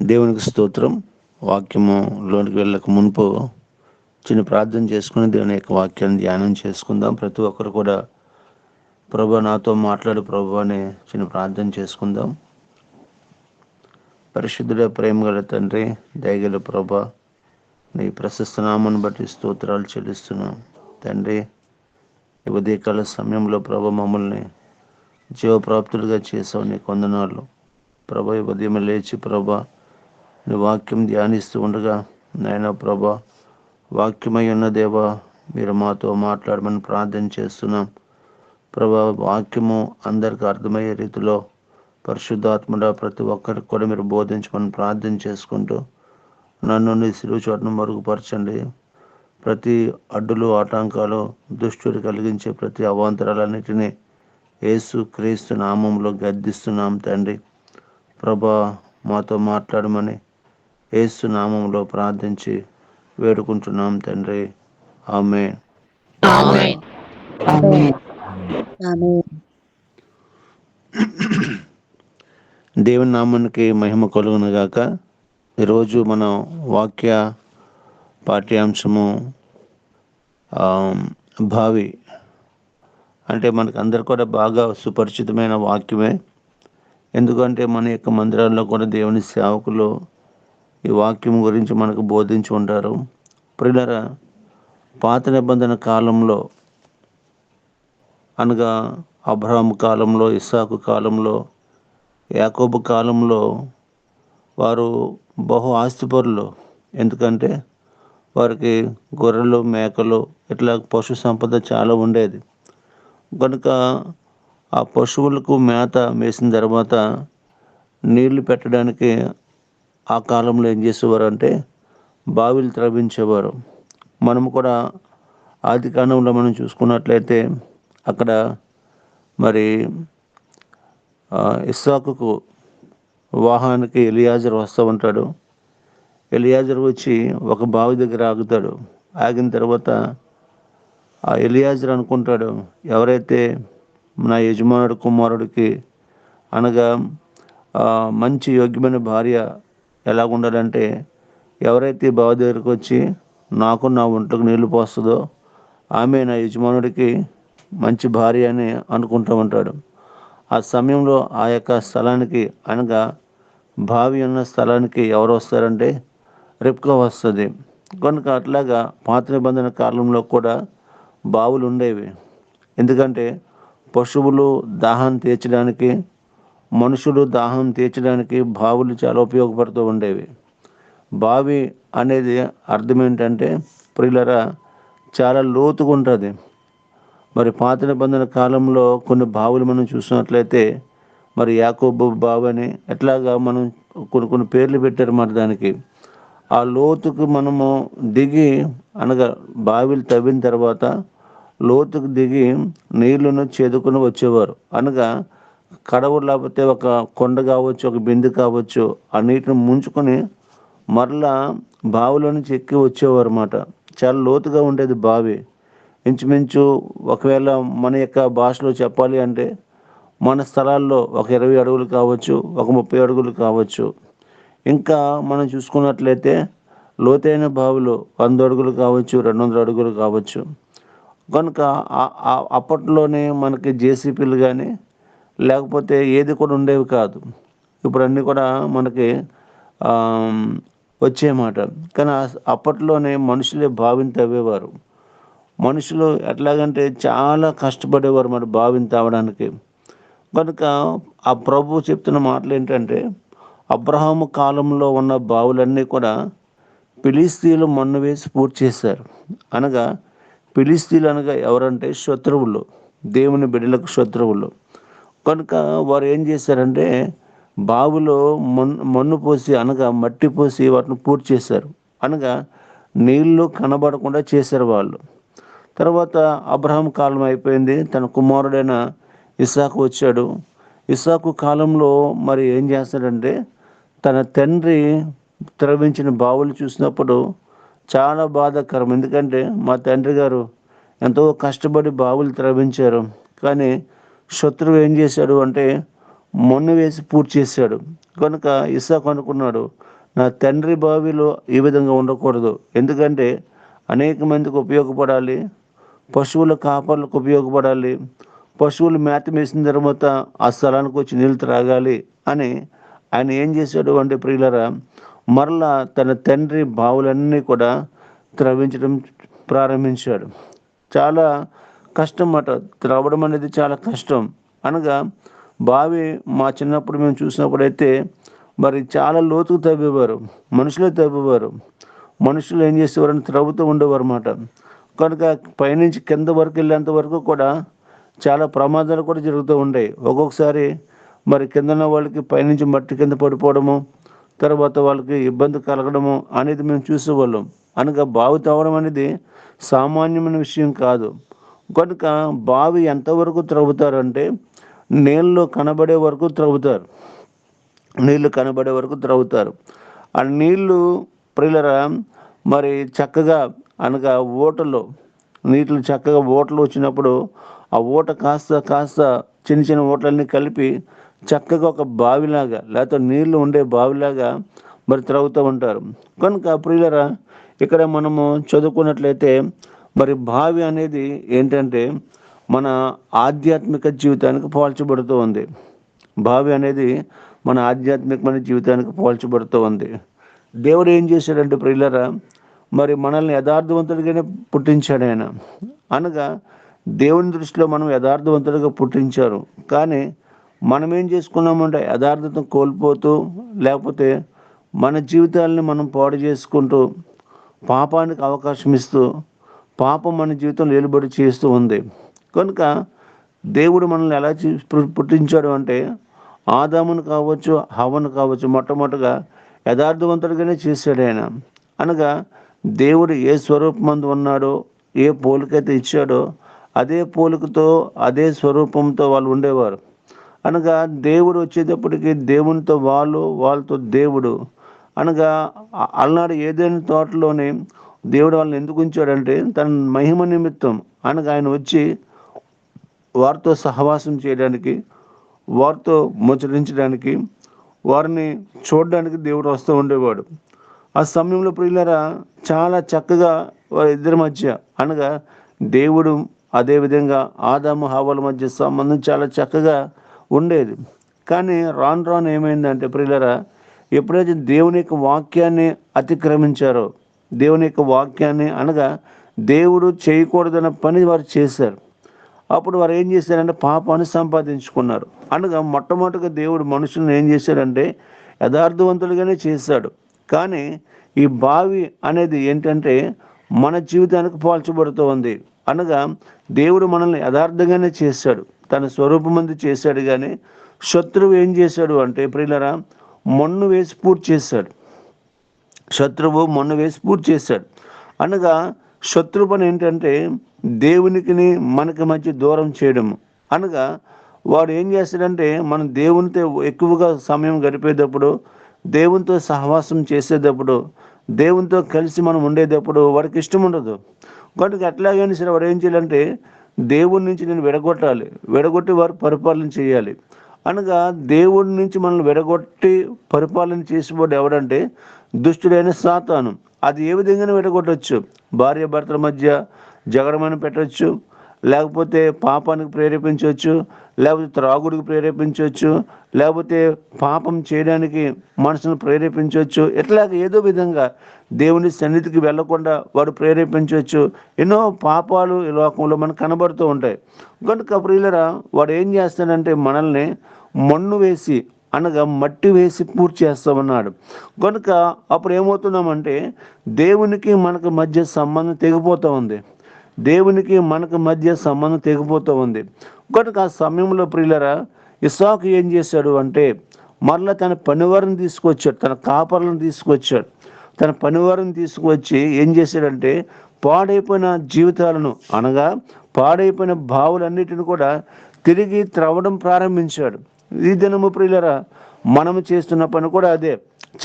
దేవునికి స్తోత్రం. వాక్యములోనికి వెళ్ళక మునుపు చిన్న ప్రార్థన చేసుకుని దేవుని యొక్క వాక్యాన్ని ధ్యానం చేసుకుందాం. ప్రతి ఒక్కరు కూడా ప్రభు నాతో మాట్లాడు ప్రభు అని చిన్న ప్రార్థన చేసుకుందాం. పరిశుద్ధుడ, ప్రేమ గల తండ్రి, దయగల ప్రభ, నీ ప్రశస్త నామాన్ని బట్టి స్తోత్రాలు చెల్లిస్తున్నాం తండ్రి. ఈ ఉదయకాల సమయంలో ప్రభ మమ్మల్ని జీవప్రాప్తులుగా చేసావు, నీ కొందనాళ్ళు ప్రభ. ఈ ఉదయం లేచి ప్రభ నీ వాక్యం ధ్యానిస్తూ ఉండగా నాయన ప్రభ, వాక్యమై ఉన్న దేవా, మీరు మాతో మాట్లాడమని ప్రార్థన చేస్తున్నాం ప్రభా. వాక్యము అందరికీ అర్థమయ్యే రీతిలో పరిశుద్ధాత్మడ ప్రతి ఒక్కరికి కూడా మీరు బోధించమని ప్రార్థన చేసుకుంటూ నన్ను నీ సిలువ చోటును మరుగుపరచండి. ప్రతి అడ్డులు, ఆటంకాలు, దుష్టుడు కలిగించే ప్రతి అవాంతరాలన్నిటినీ యేసు క్రీస్తు నామంలో గద్దిస్తున్నాం తండ్రి. ప్రభా, మాతో మాట్లాడమని యేసు నామంలో ప్రార్థించి వేడుకుంటున్నాం తండ్రి. ఆమేన్. దేవుని నామానికి మహిమ కలుగును గాక. ఈరోజు మనం వాక్య పాఠ్యాంశము భావి అంటే మనకు అందరు కూడా బాగా సుపరిచితమైన వాక్యమే. ఎందుకంటే మన యొక్క మందిరాల్లో కూడా దేవుని సేవకులు ఈ వాక్యం గురించి మనకు బోధించి ఉంటారు. ప్రియులారా, పాత నిబంధన కాలంలో అనగా అబ్రహాము కాలంలో, ఇస్సాకు కాలంలో, యాకోబు కాలంలో వారు బహు ఆస్తిపరులు. ఎందుకంటే వారికి గొర్రెలు, మేకలు ఇట్లా పశు సంపద చాలా ఉండేది. కనుక ఆ పశువులకు మేత వేసిన తర్వాత నీళ్లు పెట్టడానికి ఆ కాలంలో ఏం చేసేవారు అంటే బావిలు త్రవ్వించేవారు. మనము కూడా ఆది కాలంలో మనం చూసుకున్నట్లయితే అక్కడ మరి ఇస్సాకుకు వాహనానికి ఎలియాజరు వస్తూ ఉంటాడు. ఎలియాజరు వచ్చి ఒక బావి దగ్గర ఆగుతాడు. ఆగిన తర్వాత ఆ ఎలియాజరు అనుకుంటాడు, ఎవరైతే నా యజమానుడు కుమారుడికి అనగా మంచి యోగ్యమైన భార్య ఎలా ఉండాలంటే, ఎవరైతే బావి దగ్గరికి వచ్చి నాకు నా ఒంట్లోకి నీళ్లు పోస్తుందో ఆమె నా యజమానుడికి మంచి భార్య అని అనుకుంటూ ఉంటాడు. ఆ సమయంలో ఆ యొక్క స్థలానికి అనగా బావి ఉన్న స్థలానికి ఎవరు వస్తారంటే రిబ్కా వస్తుంది. కనుక అట్లాగా పాత నిబంధన కాలంలో కూడా బావులు ఉండేవి. ఎందుకంటే పశువులు దాహం తీర్చడానికి, మనుషులు దాహం తీర్చడానికి బావులు చాలా ఉపయోగపడుతూ ఉండేవి. బావి అనేది అర్థం ఏంటంటే ప్రియులరా, చాలా లోతుగా ఉంటుంది. మరి పాత నిబంధన కాలంలో కొన్ని బావులు మనం చూసినట్లయితే మరి యాకోబు బావి అని ఎట్లాగా మనం కొన్ని పేర్లు పెట్టారు మరి దానికి. ఆ లోతుకు మనము దిగి అనగా బావిలు తవ్విన తర్వాత లోతుకు దిగి నీళ్లను చేదుకుని వచ్చేవారు. అనగా కడవ లేకపోతే ఒక కొండ కావచ్చు, ఒక బిందె కావచ్చు, ఆ నీటిని ముంచుకొని మరలా బావిలో నుంచి ఎక్కి వచ్చేవారు అన్నమాట. చాలా లోతుగా ఉండేది బావి. ఇంచుమించు ఒకవేళ మన యొక్క భాషలో చెప్పాలి అంటే మన స్థలాల్లో ఒక 20 అడుగులు కావచ్చు, ఒక 30 అడుగులు కావచ్చు. ఇంకా మనం చూసుకున్నట్లయితే లోతైన బావిలో 100 అడుగులు కావచ్చు, 200 అడుగులు కావచ్చు. కనుక అప్పట్లోనే మనకి జేసీపీలు కానీ లేకపోతే ఏది కూడా ఉండేవి కాదు. ఇప్పుడు అన్నీ కూడా మనకి వచ్చేమాట. కానీ అప్పట్లోనే మనుషులే బావిని తవ్వేవారు. మనుషులు ఎట్లాగంటే చాలా కష్టపడేవారు మరి బావిని తవ్వడానికి. కనుక ఆ ప్రభు చెప్తున్న మాటలు ఏంటంటే, అబ్రహాము కాలంలో ఉన్న బావులన్నీ కూడా ఫిలిస్తీయులు మన్ను వేసి పూర్తి చేశారు. అనగా ఫిలిస్తీయులు అనగా ఎవరంటే శత్రువులు, దేవుని బిడ్డలకు శత్రువులు. కనుక వారు ఏం చేశారంటే బావిలో మన్ను పోసి అనగా మట్టి పోసి వాటిని పూర్తి చేశారు. అనగా నీళ్లు కనబడకుండా చేశారు వాళ్ళు. తర్వాత అబ్రహాం కాలం అయిపోయింది, తన కుమారుడైన ఇస్సాకు వచ్చాడు. ఇస్సాకు కాలంలో మరి ఏం చేస్తాడంటే తన తండ్రి త్రవ్వించిన బావులు చూసినప్పుడు చాలా బాధాకరం. ఎందుకంటే మా తండ్రి గారు ఎంతో కష్టపడి బావులు త్రవ్వించారు, కానీ శత్రువు ఏం చేశాడు అంటే మన్ను వేసి పూర్తి చేశాడు. కనుక ఇస్సాకు అనుకున్నాడు, నా తండ్రి బావిలో ఈ విధంగా ఉండకూడదు. ఎందుకంటే అనేక మందికి ఉపయోగపడాలి, పశువుల కాపర్లకు ఉపయోగపడాలి, పశువులు మేత వేసిన తర్వాత ఆ స్థలానికి వచ్చి నీళ్ళు త్రాగాలి అని ఆయన ఏం చేశాడు అంటే ప్రియులరా, మరలా తన తండ్రి బావులన్నీ కూడా త్రవ్వించడం ప్రారంభించాడు. చాలా కష్టం అట, త్రవ్వడం అనేది చాలా కష్టం. అనగా బావి మా చిన్నప్పుడు మేము చూసినప్పుడైతే మరి చాలా లోతుకు తవ్వేవారు, మనుషులే తవ్వేవారు. మనుషులు ఏం చేసేవారని త్రవ్వుతూ ఉండేవారు అన్నమాట. కనుక పైనుంచి కింద వరకు వెళ్ళేంత వరకు కూడా చాలా ప్రమాదాలు కూడా జరుగుతూ ఉండేవి. ఒక్కొక్కసారి మరి కింద ఉన్న వాళ్ళకి పైనుంచి మట్టి కింద పడిపోవడము, తర్వాత వాళ్ళకి ఇబ్బంది కలగడము అనేది మేము చూసేవాళ్ళం. అనగా బావి తవ్వడం అనేది సామాన్యమైన విషయం కాదు. కనుక బావి ఎంతవరకు త్రవ్వుతారంటే నీళ్ళు కనబడే వరకు త్రవ్వుతారు. నీళ్లు కనబడే వరకు త్రవ్వుతారు. ఆ నీళ్లు ప్రియులరా మరి చక్కగా అనగా ఊటలో నీటిలో చక్కగా ఊటలు వచ్చినప్పుడు ఆ ఊట కాస్త కాస్త చిన్న చిన్న ఊటలన్నీ కలిపి చక్కగా ఒక బావిలాగా లేకపోతే నీళ్లు ఉండే బావిలాగా మరి త్రవ్వుతూ ఉంటారు. కనుక ప్రియులరా ఇక్కడ మనము చదువుకున్నట్లయితే మరి బావి అనేది ఏంటంటే మన ఆధ్యాత్మిక జీవితానికి పోల్చబడుతూ ఉంది. బావి అనేది మన ఆధ్యాత్మికమైన జీవితానికి పోల్చబడుతూ ఉంది. దేవుడు ఏం చేశాడంటే ప్రియులరా మరి మనల్ని యథార్థవంతుడిగానే పుట్టించాడు ఆయన. అనగా దేవుని దృష్టిలో మనం యథార్థవంతుడిగా పుట్టించారు. కానీ మనం ఏం చేసుకున్నామంటే యథార్థతను కోల్పోతూ, లేకపోతే మన జీవితాలని మనం పాడు చేసుకుంటూ, పాపానికి అవకాశం ఇస్తూ, పాపం మన జీవితంలో ఏలుబడి చేస్తూ ఉంది. కనుక దేవుడు మనల్ని ఎలా పుట్టించాడు అంటే ఆదామును కావచ్చు, హవ్వను కావచ్చు, మొట్టమొదటిగా యథార్థవంతుడిగానే చేశాడు ఆయన. అనగా దేవుడు ఏ స్వరూపమందు ఉన్నాడో, ఏ పోలికైతే ఇచ్చాడో అదే పోలికతో అదే స్వరూపంతో వాళ్ళు ఉండేవారు. అనగా దేవుడు వచ్చేటప్పటికి దేవునితో వాళ్ళతో దేవుడు. అనగా అలనాడు ఏదైనా తోటలోనే దేవుడు వాళ్ళని ఎందుకు ఉంచాడంటే తన మహిమ నిమిత్తం. అనగా ఆయన వచ్చి వారితో సహవాసం చేయడానికి, వారితో ముచ్చరించడానికి, వారిని చూడడానికి దేవుడు వస్తూ ఉండేవాడు. ఆ సమయంలో ప్రియులారా చాలా చక్కగా వారిద్దరి మధ్య అనగా దేవుడు అదేవిధంగా ఆదాము హవ్వల మధ్య సంబంధం చాలా చక్కగా ఉండేది. కానీ రాను రాను ఏమైందంటే ప్రియులారా ఎప్పుడైతే దేవుని యొక్క వాక్యాన్ని అతిక్రమించారో, దేవుని యొక్క వాక్యాన్ని అనగా దేవుడు చేయకూడదన్న పని వారు చేశారు. అప్పుడు వారు ఏం చేశారంటే పాపాన్ని సంపాదించుకున్నారు. అనగా మొట్టమొదటిగా దేవుడు మనుషులను ఏం చేశాడంటే యథార్థవంతులుగానే చేశాడు. కానీ ఈ బావి అనేది ఏంటంటే మన జీవితానికి పోల్చబడుతూ ఉంది. అనగా దేవుడు మనల్ని యథార్థంగానే చేశాడు, తన స్వరూపమందు చేశాడు. కానీ శత్రువు ఏం చేశాడు అంటే ప్రియులరా మన్ను వేసి పూర్తి చేశాడు. శత్రువు మన్ను వేసి పూర్తి చేశాడు. అనగా శత్రు పని ఏంటంటే దేవునికి మనకి మధ్య దూరం చేయడము. అనగా వాడు ఏం చేస్తాడంటే మనం దేవునితో ఎక్కువగా సమయం గడిపేటప్పుడు, దేవునితో సహవాసం చేసేటప్పుడు, దేవునితో కలిసి మనం ఉండేటప్పుడు వాడికి ఇష్టం ఉండదు. కనుక ఎట్లాగైనా సరే వాడు ఏం చేయాలంటే దేవుడి నుంచి నేను విడగొట్టి వారు పరిపాలన చేయాలి. అనగా దేవుడి నుంచి మనల్ని విడగొట్టి పరిపాలన చేసేవాడు ఎవడంటే దుష్టుడైన సాతాను. అది ఏ విధంగానే విడగొట్టవచ్చు. భార్య భర్తల మధ్య జగడమని పెట్టవచ్చు, లేకపోతే పాపానికి ప్రేరేపించవచ్చు, లేకపోతే త్రాగుడికి ప్రేరేపించవచ్చు, లేకపోతే పాపం చేయడానికి మనసును ప్రేరేపించవచ్చు. ఇట్లాగ ఏదో విధంగా దేవుని సన్నిధికి వెళ్లకుండా వాడు ప్రేరేపించవచ్చు. ఎన్నో పాపాలు ఈ లోకంలో మనకు కనబడుతూ ఉంటాయి. కనుక ప్రియులరా వాడు ఏం చేస్తాడంటే మనల్ని మన్ను వేసి అనగా మట్టి వేసి పూర్తి చేస్తామన్నాడు. కనుక అప్పుడు ఏమవుతున్నామంటే దేవునికి మనకు మధ్య సంబంధం తెగిపోతూ ఉంది. దేవునికి మనకు మధ్య సంబంధం తెగిపోతూ ఉంది. కనుక ఆ సమయంలో ప్రియులరా ఇస్సాకు ఏం చేశాడు అంటే మరలా తన పనివారిని తీసుకొచ్చాడు, తన కాపర్లను తీసుకొచ్చాడు. తన పనివారిని తీసుకువచ్చి ఏం చేశాడంటే పాడైపోయిన జీవితాలను అనగా పాడైపోయిన బావులన్నిటిని కూడా తిరిగి త్రవ్వడం ప్రారంభించాడు. ఈ దినము ప్రియులరా మనము చేస్తున్న పని కూడా అదే.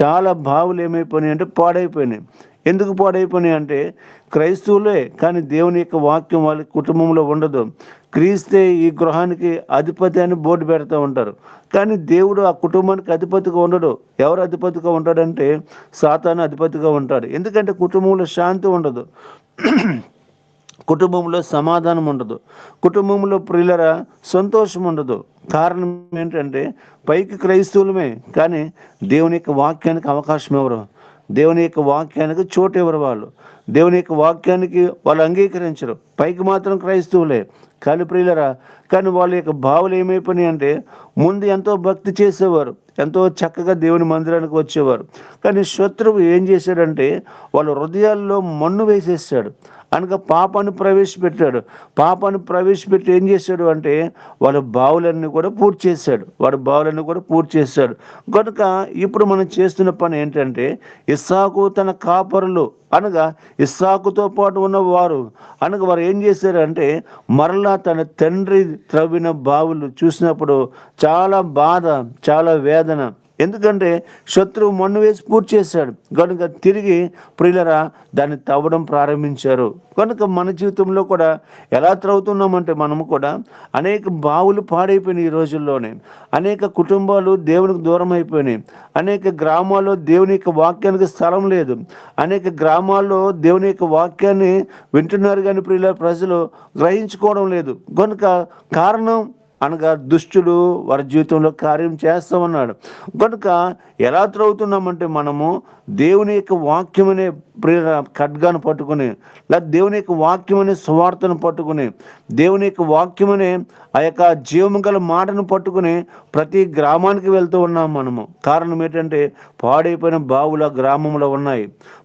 చాలా బావులు ఏమైపోయినాయి అంటే పాడైపోయినాయి. ఎందుకు పాడైపోయినాయి అంటే క్రైస్తవులే, కానీ దేవుని యొక్క వాక్యం వాళ్ళ కుటుంబంలో ఉండదు. క్రీస్తే ఈ గృహానికి అధిపతి అని బోర్డు పెడతా ఉంటారు. కానీ దేవుడు ఆ కుటుంబానికి అధిపతిగా ఉండడు. ఎవరు అధిపతిగా ఉంటాడంటే సాతాను అధిపతిగా ఉంటాడు. ఎందుకంటే కుటుంబంలో శాంతి ఉండదు, కుటుంబంలో సమాధానం ఉండదు, కుటుంబంలో ప్రియులరా సంతోషం ఉండదు. కారణం ఏంటంటే పైకి క్రైస్తవులమే, కానీ దేవుని యొక్క వాక్యానికి అవకాశం ఎవరు, దేవుని యొక్క వాక్యానికి చోటు ఎవరు, దేవుని యొక్క వాక్యానికి వాళ్ళు అంగీకరించరు. పైకి మాత్రం క్రైస్తవులే కానీ ప్రియులరా, కానీ వాళ్ళ యొక్క భావాలు ఏమైపోయినాయి అంటే ముందు ఎంతో భక్తి చేసేవారు, ఎంతో చక్కగా దేవుని మందిరానికి వచ్చేవారు. కానీ శత్రువు ఏం చేశాడంటే వాళ్ళ హృదయాల్లో మన్ను వేసేసాడు, అనగా పాపాన్ని ప్రవేశపెట్టాడు. పాపాన్ని ప్రవేశపెట్టి ఏం చేశాడు అంటే వాళ్ళ బావులన్నీ కూడా పూర్తి చేశాడు. కనుక ఇప్పుడు మనం చేస్తున్న పని ఏంటంటే ఇస్సాకు తన కాపరులు అనగా ఇస్సాకుతో పాటు ఉన్నవారు అనగా వారు ఏం చేశారంటే మరలా తన తండ్రి త్రవ్విన బావులు చూసినప్పుడు చాలా బాధ, చాలా వేదన. ఎందుకంటే శత్రువు మన్ను వేసి పూర్తి చేశాడు కనుక తిరిగి ప్రియులరా దాన్ని తవ్వడం ప్రారంభించారు. కనుక మన జీవితంలో కూడా ఎలా త్రవ్వుతున్నామంటే మనము కూడా అనేక బావులు పాడైపోయినాయి ఈ రోజుల్లోనే, అనేక కుటుంబాలు దేవునికి దూరం అయిపోయినాయి, అనేక గ్రామాల్లో దేవుని యొక్క వాక్యానికి స్థలం లేదు, అనేక గ్రామాల్లో దేవుని యొక్క వాక్యాన్ని వింటున్నారు కానీ ప్రియుల ప్రజలు గ్రహించుకోవడం లేదు. కనుక కారణం అనగా దుష్టుడు వారి జీవితంలో కార్యం చేస్తూ ఉన్నాడు. కనుక ఎలా త్రవ్వుతున్నామంటే మనము దేవుని యొక్క వాక్యం అనే ఖడ్గాను పట్టుకుని, లేదా దేవుని యొక్క వాక్యం అనే సువార్తను పట్టుకుని, దేవుని యొక్క వాక్యం అనే ఆ యొక్క జీవము గల మాటను పట్టుకుని ప్రతి గ్రామానికి వెళ్తూ ఉన్నాం మనము. కారణం ఏంటంటే పాడైపోయిన బావులు ఆ గ్రామంలో ఉన్నాయి,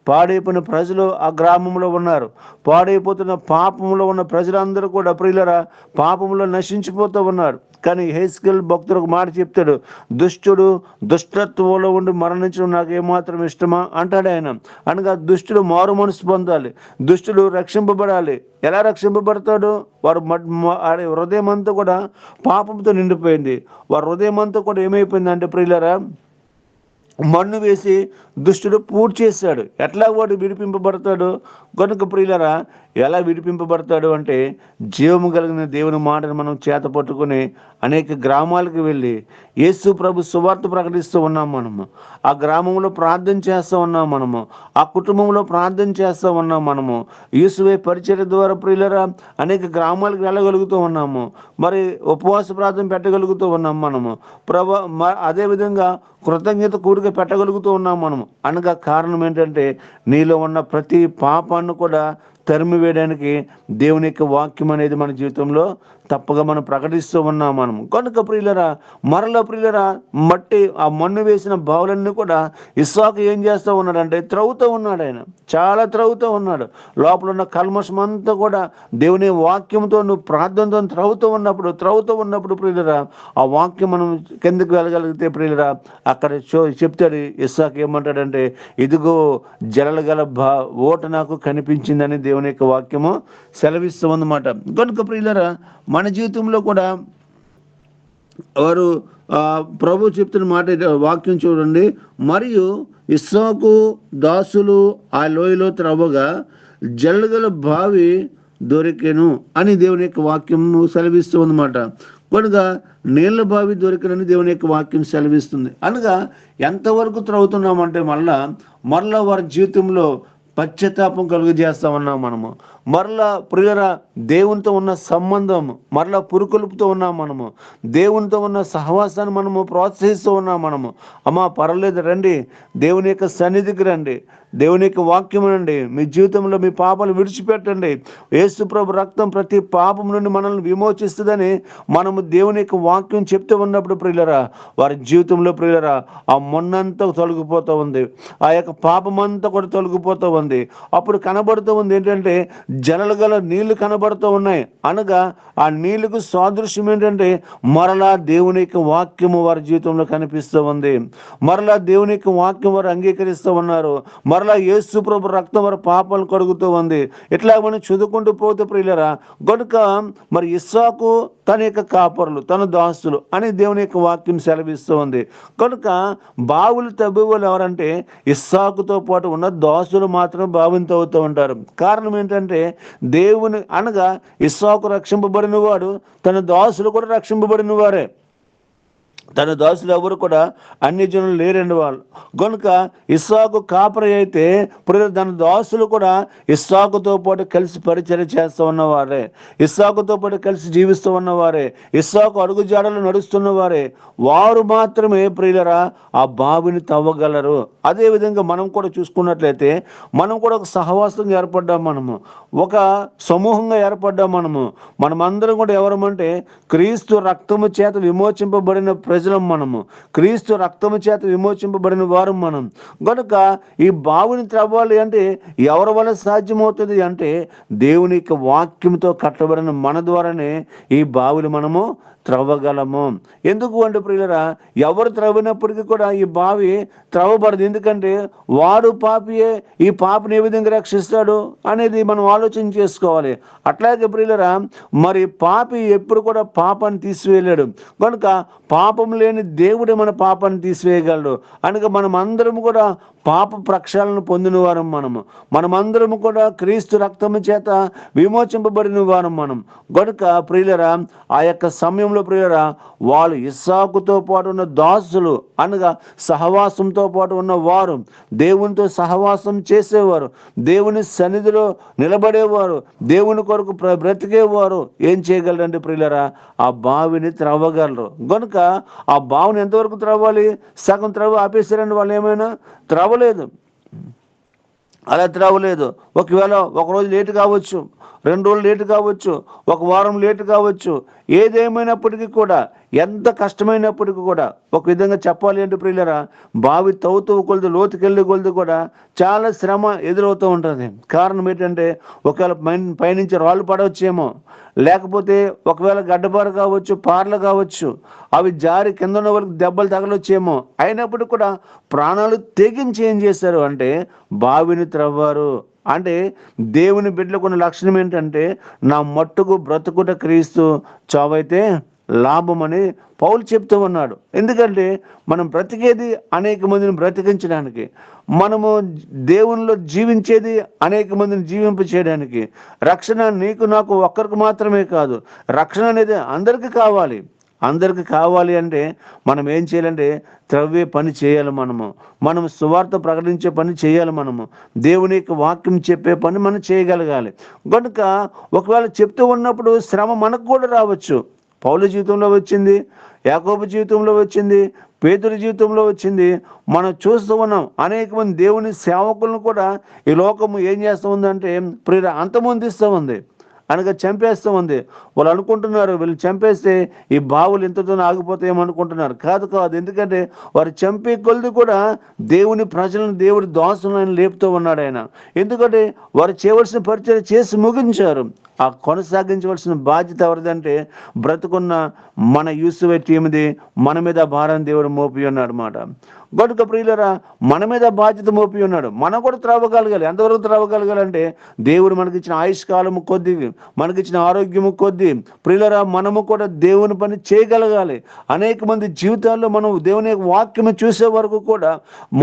పాడైపోయిన ప్రజలు ఆ గ్రామంలో ఉన్నారు, పాడైపోతున్న పాపంలో ఉన్న ప్రజలందరూ కూడా ప్రియులరా పాపంలో నశించిపోతూ ఉన్నారు. కానీ హెస్కేల్ భక్తుడు ఒక మాట చెప్తాడు, దుష్టుడు దుష్టత్వంలో ఉండి మరణించడం నాకు ఏమాత్రం ఇష్టమా అంటాడు ఆయన. అనగా దుష్టుడు మారు మనసు పొందాలి, దుష్టుడు రక్షింపబడాలి. ఎలా రక్షింపబడతాడు? వారు హృదయం అంతా కూడా పాపంతో నిండిపోయింది, వారి హృదయం అంతా కూడా ఏమైపోయింది అంటే ప్రియులరా మన్ను వేసి దుష్టుడు పూర్తి చేశాడు. ఎట్లా వాడు విడిపింపబడతాడు? కనుక ప్రియులరా ఎలా విడిపింపబడతాడు అంటే జీవము కలిగిన దేవుని మాటను మనం చేత పట్టుకుని అనేక గ్రామాలకు వెళ్ళి యేసు ప్రభు సువార్త ప్రకటిస్తూ ఉన్నాం మనము, ఆ గ్రామంలో ప్రార్థన చేస్తూ ఉన్నాం మనము, ఆ కుటుంబంలో ప్రార్థన చేస్తూ ఉన్నాం మనము, యేసువే పరిచర్య ద్వారా ప్రియులరా అనేక గ్రామాలకు వెళ్ళగలుగుతూ ఉన్నాము, మరి ఉపవాస ప్రార్థన పెట్టగలుగుతూ ఉన్నాం మనము, అదేవిధంగా కృతజ్ఞత కూడిక పెట్టగలుగుతూ ఉన్నాం మనము. అనగా కారణం ఏంటంటే నీలో ఉన్న ప్రతి పాపాన్ని కూడా తరిమి వేయడానికి దేవుని యొక్క వాక్యం అనేది మన జీవితంలో తప్పగా మనం ప్రకటిస్తూ ఉన్నాం మనము. కనుక ప్రియులరా ప్రియులరా మట్టి ఆ మన్ను వేసిన బావులన్నీ కూడా ఇస్సాకు ఏం చేస్తూ ఉన్నాడంటే త్రవ్వుతూ ఉన్నాడు. ఆయన చాలా త్రవ్వుతూ ఉన్నాడు. లోపల ఉన్న కల్మషం అంతా కూడా దేవుని వాక్యంతో నువ్వు ప్రార్థనతో త్రవ్వుతూ ఉన్నప్పుడు ప్రియులరా ఆ వాక్యం మనం కిందకు వెళ్ళగలిగితే ప్రియులరా అక్కడ చెప్తాడు ఇస్సాకు ఏమంటాడంటే ఇదిగో జలలు గల ఓట నాకు కనిపించిందని దేవుని యొక్క వాక్యము సెలవిస్తూ ఉందన్నమాట. కనుక ప్రియులరా మన జీవితంలో కూడా వారు ప్రభు చెప్తున్న మాట వాక్యం చూడండి, మరియు ఇస్సాకు దాసులు ఆ లోయలో త్రవ్వగా జలగల బావి దొరికెను అని దేవుని యొక్క వాక్యం సెలవిస్తూ ఉందన్నమాట. కనుక నీళ్ళ బావి దొరికినని దేవుని యొక్క వాక్యం సెలవిస్తుంది. అనగా ఎంతవరకు త్రవ్వుతున్నామంటే మరలా వారి జీవితంలో పశ్చాత్తాపం కలుగు చేస్తా ఉన్నాం మనము. మరలా ప్రియులరా దేవునితో ఉన్న సంబంధం మరలా పురుకొలుపుతూ ఉన్నాం మనము, దేవునితో ఉన్న సహవాసాన్ని మనము ప్రోత్సహిస్తూ ఉన్నాం మనము. అమ్మా పర్వాలేదు రండి, దేవుని యొక్క సన్నిధికి రండి, దేవుని యొక్క వాక్యం రండి, మీ జీవితంలో మీ పాపాలు విడిచిపెట్టండి, యేసు ప్రభు రక్తం ప్రతి పాపం నుండి మనల్ని విమోచిస్తుందని మనము దేవుని యొక్క వాక్యం చెప్తూ ఉన్నప్పుడు ప్రియులరా వారి జీవితంలో ప్రియులరా ఆ మొన్నంతా తొలగిపోతూ ఉంది, ఆ యొక్క పాపమంతా కూడా తొలగిపోతూ ఉంది. అప్పుడు కనబడుతూ ఉంది ఏంటంటే జలలు గల నీళ్లు కనబడుతూ ఉన్నాయి. అనగా ఆ నీళ్లకు సాదృశ్యం ఏంటంటే మరలా దేవుని యొక్క వాక్యము వారి జీవితంలో కనిపిస్తూ ఉంది, మరలా దేవుని యొక్క వాక్యం వారు అంగీకరిస్తూ ఉన్నారు, మరలా యేసు ప్రభు రక్తం వారి పాపాలను కడుగుతూ ఉంది. ఇట్లా మనం చదువుకుంటూ పోతే ప్రియులరా, కనుక మరి ఇస్సాకు తన యొక్క కాపరులు, తన దాసులు అని దేవుని యొక్క వాక్యం సెలవిస్తూ ఉంది. కనుక బావులు తవ్వేవాళ్ళు ఎవరంటే ఇస్సాకుతో పాటు ఉన్న దాసులు మాత్రం బావిని తవ్వుతూ ఉంటారు. కారణం ఏంటంటే దేవుని అనగా ఇస్సాకు రక్షింపబడిన వాడు, తన దాసులు కూడా రక్షింపబడిన వారే. తన దాసులు ఎవరు కూడా అన్ని జనులు లేరండి వాళ్ళు. కనుక ఇస్సాకు కాపరి అయితే తన దాసులు కూడా ఇస్సాకుతో పాటు కలిసి పరిచర్య చేస్తూ ఉన్నవారే, ఇస్సాకుతో పాటు కలిసి జీవిస్తూ ఉన్నవారే, ఇస్సాకు అడుగు జాడలు నడుస్తున్న వారే. వారు మాత్రమే ప్రియులరా ఆ బావిని తవ్వగలరు. అదేవిధంగా మనం కూడా చూసుకున్నట్లయితే మనం కూడా ఒక సహవాసంగా ఏర్పడ్డాం, మనము ఒక సమూహంగా ఏర్పడ్డాం. మనమందరం కూడా ఎవరమంటే క్రీస్తు రక్తము చేత విమోచింపబడిన ప్రజలం మనము, క్రీస్తు రక్తము చేత విమోచింపబడిన వారు మనం. కనుక ఈ బావిని త్రవ్వాలి అంటే ఎవరి వల్ల సాధ్యమవుతుంది అంటే దేవుని యొక్క వాక్యంతో కట్టబడిన మన ద్వారానే ఈ బావిని మనము త్రవ్వగలము. ఎందుకు అంటే ప్రియులరా, ఎవరు త్రవ్వినప్పటికీ కూడా ఈ బావి త్రవ్వబడదు. ఎందుకంటే వాడు పాపియే. ఈ పాపని ఏ విధంగా రక్షిస్తాడు అనేది మనం ఆలోచన చేసుకోవాలి. అట్లాగే ప్రియులరా, మరి పాపి ఎప్పుడు కూడా పాపాన్ని తీసివేయలేడు. కనుక పాపం లేని దేవుడే మన పాపాన్ని తీసివేయగలడు. అనగా మనం అందరం కూడా పాప ప్రక్షాళన పొందిన వారం మనమందరము కూడా క్రీస్తు రక్తము చేత విమోచింపబడిన వారం మనం. కనుక ప్రియులరా, ఆ యొక్క సమయంలో ప్రియులరా, వాళ్ళు ఇస్సాకుతో పాటు ఉన్న దాసులు అనగా సహవాసంతో పాటు ఉన్న వారు, దేవునితో సహవాసం చేసేవారు, దేవుని సన్నిధిలో నిలబడేవారు, దేవుని కొరకు బ్రతికేవారు ఏం చేయగలరంటే ప్రియులరా, ఆ బావిని త్రవ్వగలరు. కనుక ఆ బావిని ఎంతవరకు త్రవ్వాలి? సగం ఆపేశారండి వాళ్ళు. ఏమైనా త్రవ్వలేదు, అలా త్రవ్వలేదు. ఒకవేళ ఒకరోజు లేటు కావచ్చు, 2 రోజులు లేటు కావచ్చు, 1 వారం లేటు కావచ్చు. ఏదేమైనప్పటికీ కూడా, ఎంత కష్టమైనప్పటికీ కూడా, ఒక విధంగా చెప్పాలి అంటే ప్రియులరా, బావి తవ్వుతూ కొలది లోతుకెళ్ళి కొలది కూడా చాలా శ్రమ ఎదురవుతూ ఉంటుంది. కారణం ఏంటంటే ఒకవేళ పైనుంచి రాళ్ళు పడవచ్చేమో, లేకపోతే ఒకవేళ గడ్డబారు కావచ్చు, పార్లు కావచ్చు, అవి జారి కింద ఉన్న వాళ్ళకి దెబ్బలు తగలొచ్చేమో. అయినప్పుడు కూడా ప్రాణాలు తెగించి ఏం చేశారు అంటే బావిని త్రవ్వారు. అంటే దేవుని బిడ్డలకు ఉన్న లక్షణం ఏంటంటే నా మట్టుకు బ్రతుకుట క్రీస్తు, చావైతే లాభం అని పౌలు చెప్తూ ఉన్నాడు. ఎందుకంటే మనం బ్రతికేది అనేక మందిని బ్రతికించడానికి, మనము దేవునిలో జీవించేది అనేక మందిని జీవింప చేయడానికి. రక్షణ నీకు నాకు ఒక్కరికి మాత్రమే కాదు, రక్షణ అనేది అందరికీ కావాలి. అందరికి కావాలి అంటే మనం ఏం చేయాలంటే త్రవ్వే పని చేయాలి. మనం సువార్త ప్రకటించే పని చేయాలి. దేవుని యొక్క వాక్యం చెప్పే పని మనం చేయగలగాలి. కనుక ఒకవేళ చెప్తూ ఉన్నప్పుడు శ్రమ మనకు కూడా రావచ్చు. పౌలు జీవితంలో వచ్చింది, యాకోబు జీవితంలో వచ్చింది, పేతురు జీవితంలో వచ్చింది. మనం చూస్తూ ఉన్నాం అనేక మంది దేవుని సేవకులను కూడా ఈ లోకము ఏం చేస్తూ ఉందంటే అంతమొందిస్తూ ఉంది, అనగా చంపేస్తూ ఉంది. వాళ్ళు అనుకుంటున్నారు వీళ్ళు చంపేస్తే ఈ బావులు ఇంతతో ఆగిపోతాయేమనుకుంటున్నారు. కాదు. ఎందుకంటే వారు చంపే కొలది కూడా దేవుని ప్రజలను, దేవుడి దాసులను ఆయన లేపుతూ ఉన్నాడు ఆయన. ఎందుకంటే వారు చేయవలసిన పరిచయం చేసి ముగించారు. ఆ కొనసాగించవలసిన బాధ్యత ఎవరిదంటే బ్రతుకున్న మన యూసుఫ్ టీమ్ది. మన మీద భారం దేవుడు మోపి ఉన్నాడు అన్నమాట. కనుక ప్రియులరా, మన మీద బాధ్యత మోపి ఉన్నాడు. మనం కూడా త్రవ్వగలగాలి. ఎంతవరకు త్రవ్వగలగాలంటే దేవుడు మనకిచ్చిన ఆయుష్కాలము కొద్ది, మనకిచ్చిన ఆరోగ్యము కొద్ది ప్రియులరా, మనము కూడా దేవుని పని చేయగలగాలి. అనేక మంది జీవితాల్లో మనం దేవుని వాక్యము చూసే వరకు కూడా,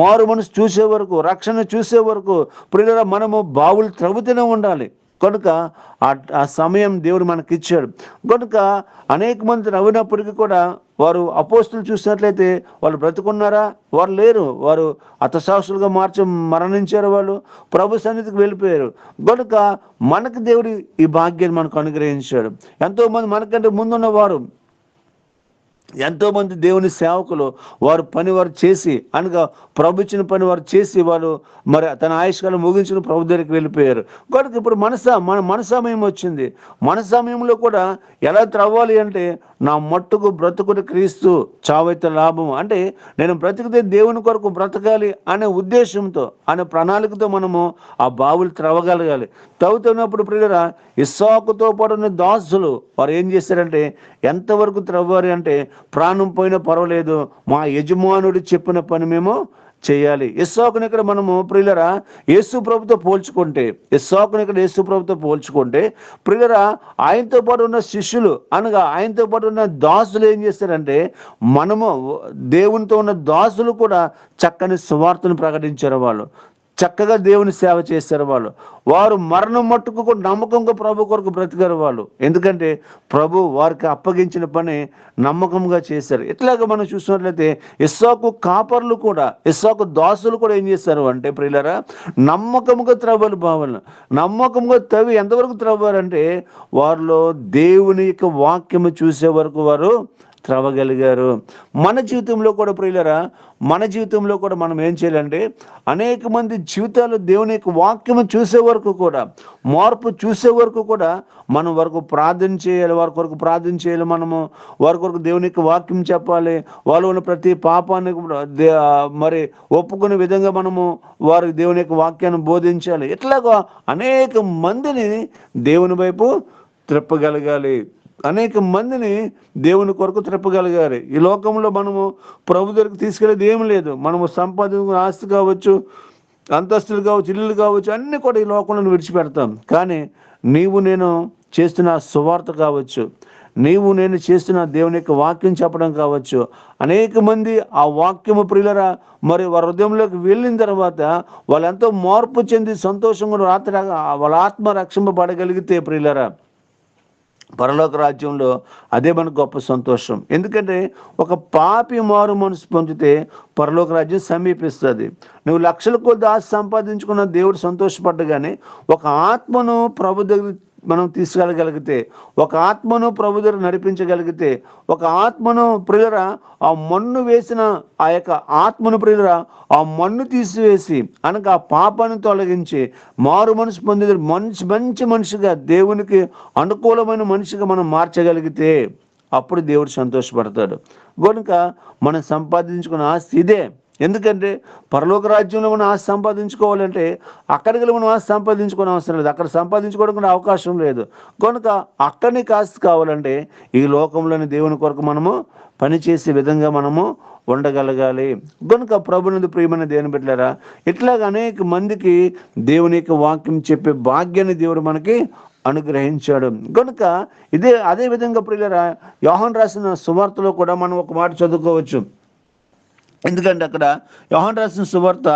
మారు మనసు చూసే వరకు, రక్షణ చూసే వరకు ప్రియులరా మనము బావులు త్రవ్వుతూనే ఉండాలి. కనుక ఆ సమయం దేవుడు మనకిచ్చాడు. కనుక అనేక మంది నవ్వినప్పటికీ కూడా వారు అపోస్తులు చూసినట్లయితే వాళ్ళు బ్రతుకున్నారా? వారు లేరు. వారు హతసాక్షులుగా మరణించారు. వాళ్ళు ప్రభు సన్నిధికి వెళ్ళిపోయారు. కనుక మనకు దేవుడు ఈ భాగ్యాన్ని మనకు అనుగ్రహించాడు. ఎంతోమంది మనకంటే ముందున్న వారు, ఎంతోమంది దేవుని సేవకులు వారు పని వారు చేసి, అనగా ప్రభు ఇచ్చిన పని వారు చేసి వారు మరి తన ఆయుష్కాలం ముగించిన ప్రభు దగ్గరికి వెళ్ళిపోయారు. కనుక ఇప్పుడు మన సమయం వచ్చింది. మన సమయంలో కూడా ఎలా త్రవ్వాలి అంటే నా మట్టుకు బ్రతుకుని క్రీస్తు, చావైతే లాభం. అంటే నేను బ్రతికితే దేవుని కొరకు బ్రతకాలి అనే ఉద్దేశంతో, అనే ప్రణాళికతో మనము ఆ బావులు త్రవ్వగలగాలి. త్రవ్వుతున్నప్పుడు ప్రియులరా, ఇస్సాకుతో పాటు ఉన్న దాసులు వారు ఏం చేశారంటే ఎంతవరకు త్రవ్వారు అంటే ప్రాణం పోయినా పర్వాలేదు, మా యజమానుడు చెప్పిన పని మేము చేయాలి. ఇస్సాకుని ఇక్కడ మనము ప్రియులరా యేసు ప్రభుతో పోల్చుకుంటే, యేసు ప్రభుతో పోల్చుకుంటే ప్రియులరా ఆయనతో పాటు ఉన్న శిష్యులు అనగా ఆయనతో పాటు ఉన్న దాసులు ఏం చేస్తారంటే, మనము దేవునితో ఉన్న దాసులు కూడా చక్కని సువార్తను ప్రకటించారు. వాళ్ళు చక్కగా దేవుని సేవ చేశారు. వారు మరణం మట్టుకు కూడా నమ్మకంగా ప్రభు కొరకు బ్రతికారు వాళ్ళు. ఎందుకంటే ప్రభు వారికి అప్పగించిన పని నమ్మకంగా చేశారు. ఇట్లాగా మనం చూసినట్లయితే ఇస్సాకు కాపర్లు కూడా, ఇస్సాకు దాసులు కూడా ఏం చేశారు అంటే ప్రియులరా నమ్మకంగా త్రవ్వాలి బావలను. నమ్మకంగా తవ్వి ఎంతవరకు త్రవ్వారంటే వారిలో దేవుని యొక్క వాక్యము చూసే వరకు వారు త్రవ్వగలిగారు. మన జీవితంలో కూడా ప్రియులరా, మన జీవితంలో కూడా మనం ఏం చేయాలంటే అనేక మంది జీవితాలు దేవుని యొక్క వాక్యము చూసే వరకు కూడా, మార్పు చూసే వరకు కూడా మనం వరకు ప్రార్థన చేయాలి. వారి కొరకు ప్రార్థన చేయాలి. మనము వారి కొరకు దేవుని యొక్క వాక్యం చెప్పాలి. వాళ్ళు ఉన్న ప్రతి పాపాన్ని మరి ఒప్పుకునే విధంగా మనము వారికి దేవుని యొక్క వాక్యాన్ని బోధించాలి. ఇట్లాగా అనేక మందిని దేవుని వైపు త్రిప్పగలగాలి. అనేక మందిని దేవుని కొరకు త్రిప్పగలిగారు. ఈ లోకంలో మనము ప్రభు దగ్గరికి తీసుకెళ్ళేది ఏం లేదు. మనము సంపాదించిన ఆస్తి కావచ్చు, అంతస్తులు కావచ్చు, ఇల్లులు కావచ్చు, అన్నీ కూడా ఈ లోకంలో విడిచిపెడతాం. కానీ నీవు నేను చేస్తున్న సువార్త కావచ్చు, నీవు నేను చేస్తున్న దేవుని యొక్క వాక్యం చెప్పడం కావచ్చు, అనేక మంది ఆ వాక్యము ప్రియులరా మరి వారి హృదయంలోకి వెళ్ళిన తర్వాత వాళ్ళు ఎంతో మార్పు చెంది సంతోషంగా వాళ్ళ ఆత్మ రక్షింపబడగలిగితే ప్రియులరా పరలోక రాజ్యంలో అదే మనకు గొప్ప సంతోషం. ఎందుకంటే ఒక పాపి మారు మనసు పొందితే పరలోక రాజ్యం సమీపిస్తుంది. నువ్వు లక్షల కొద్ది ఆస్తి సంపాదించుకున్న దేవుడు సంతోషపడ్డగానే ఒక ఆత్మను ప్రభు దగ్గర మనం తీసుకెళ్ళగలిగితే, ఒక ఆత్మను ప్రభు దగ్గర నడిపించగలిగితే, ఒక ఆత్మను ప్రియులరా ఆ మన్ను వేసిన ఆ యొక్క ఆత్మను ప్రియులరా ఆ మన్ను తీసివేసి అనగా ఆ పాపాన్ని తొలగించి మారు మనసు పొందే మంచి మనిషిగా, దేవునికి అనుకూలమైన మనిషిగా మనం మార్చగలిగితే అప్పుడు దేవుడు సంతోషపడతాడు. కనుక మనం సంపాదించుకున్న ఆస్తి ఇదే. ఎందుకంటే పరలోక రాజ్యంలో మనం ఆస్తి సంపాదించుకోవాలంటే అక్కడికి మనం ఆస్తి సంపాదించుకోవడం అవసరం లేదు. అక్కడ సంపాదించుకోవడం కూడా అవకాశం లేదు. కనుక అక్కడ నీకు ఆస్తి కావాలంటే ఈ లోకంలోని దేవుని కొరకు మనము పనిచేసే విధంగా మనము ఉండగలగాలి. కనుక ప్రభునందు ప్రియమైన దేవుని బిడ్డలారా ఇట్లాగ అనేక మందికి దేవుని యొక్క వాక్యం చెప్పే భాగ్యాన్ని దేవుడు మనకి అనుగ్రహించాడు. కనుక అదే విధంగా ప్రియులారా యోహాను రాసిన సువార్తలో కూడా మనం ఒక మాట చదువుకోవచ్చు. ఎందుకంటే అక్కడ యోహాను రాసిన సువార్త